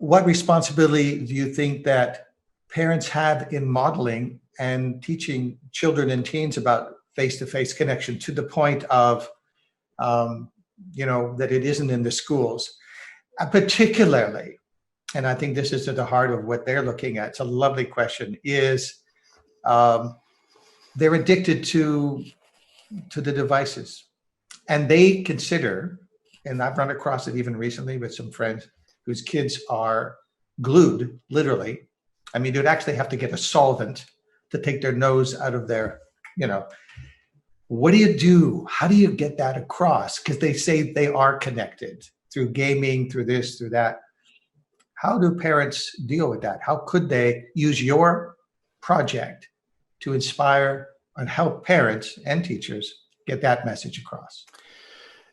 what responsibility do you think that parents have in modeling and teaching children and teens about face-to-face connection to the point of, that it isn't in the schools, particularly, and I think this is at the heart of what they're looking at. It's a lovely question. Is they're addicted to the devices, and they consider, and I've run across it even recently with some friends whose kids are glued, literally. I mean, you'd actually have to get a solvent to take their nose out of their, what do you do? How do you get that across? Because they say they are connected through gaming, through this, through that. How do parents deal with that? How could they use your project to inspire and help parents and teachers get that message across?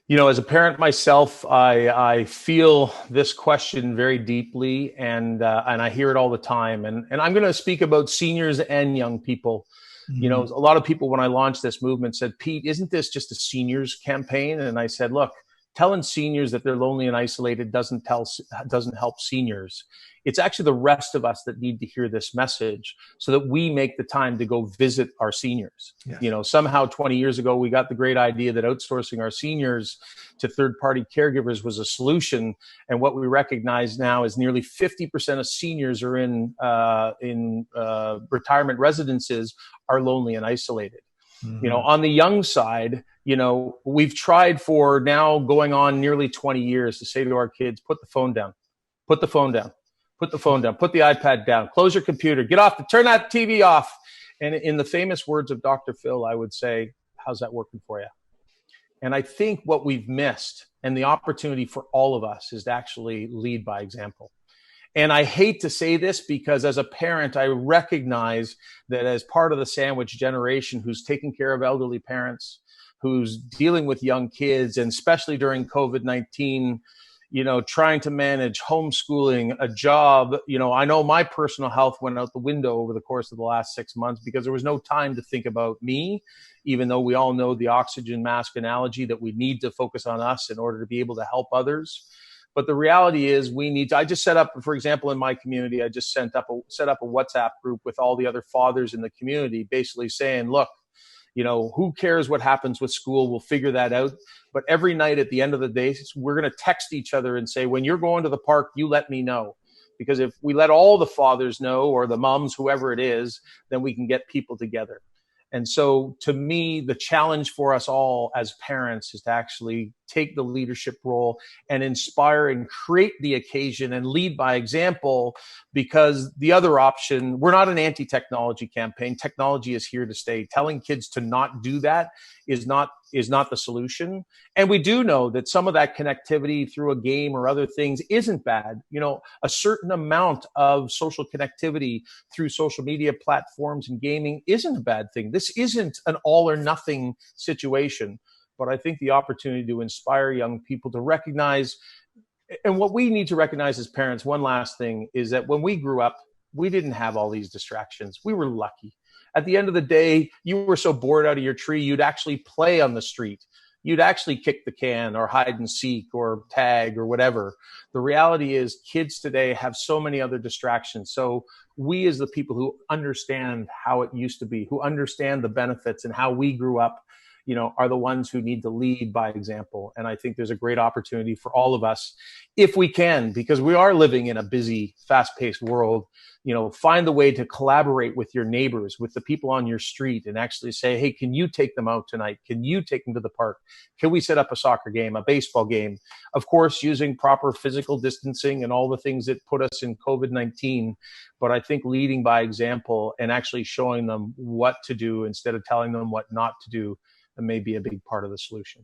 As a parent myself, I feel this question very deeply, and I hear it all the time. And I'm going to speak about seniors and young people. Mm-hmm. A lot of people, when I launched this movement, said, "Pete, isn't this just a seniors campaign?" And I said, "Look, telling seniors that they're lonely and isolated doesn't help seniors. It's actually the rest of us that need to hear this message so that we make the time to go visit our seniors." Yes. Somehow 20 years ago, we got the great idea that outsourcing our seniors to third-party caregivers was a solution. And what we recognize now is nearly 50% of seniors are in retirement residences are lonely and isolated. Mm-hmm. On the young side, we've tried for now going on nearly 20 years to say to our kids, put the phone down, put the phone down, put the phone down, put the iPad down, close your computer, turn that TV off. And in the famous words of Dr. Phil, I would say, how's that working for you? And I think what we've missed, and the opportunity for all of us, is to actually lead by example. And I hate to say this because as a parent, I recognize that as part of the sandwich generation who's taking care of elderly parents, who's dealing with young kids, and especially during COVID-19, trying to manage homeschooling, a job. I know my personal health went out the window over the course of the last 6 months because there was no time to think about me, even though we all know the oxygen mask analogy that we need to focus on us in order to be able to help others. But the reality is I just set up, for example, in my community, I just set up a WhatsApp group with all the other fathers in the community, basically saying, look, who cares what happens with school? We'll figure that out. But every night at the end of the day, we're going to text each other and say, when you're going to the park, you let me know. Because if we let all the fathers know, or the moms, whoever it is, then we can get people together. And so to me, the challenge for us all as parents is to actually take the leadership role and inspire and create the occasion and lead by example, because the other option, we're not an anti-technology campaign. Technology is here to stay. Telling kids to not do that is not the solution. And we do know that some of that connectivity through a game or other things isn't bad. A certain amount of social connectivity through social media platforms and gaming isn't a bad thing. This isn't an all or nothing situation. But I think the opportunity to inspire young people to recognize, and what we need to recognize as parents, one last thing, is that when we grew up, we didn't have all these distractions. We were lucky. At the end of the day, you were so bored out of your tree, you'd actually play on the street. You'd actually kick the can or hide and seek or tag or whatever. The reality is kids today have so many other distractions. So we, as the people who understand how it used to be, who understand the benefits and how we grew up, are the ones who need to lead by example. And I think there's a great opportunity for all of us, if we can, because we are living in a busy, fast-paced world, find the way to collaborate with your neighbors, with the people on your street, and actually say, hey, can you take them out tonight? Can you take them to the park? Can we set up a soccer game, a baseball game? Of course, using proper physical distancing and all the things that put us in COVID-19. But I think leading by example and actually showing them what to do instead of telling them what not to do may be a big part of the solution.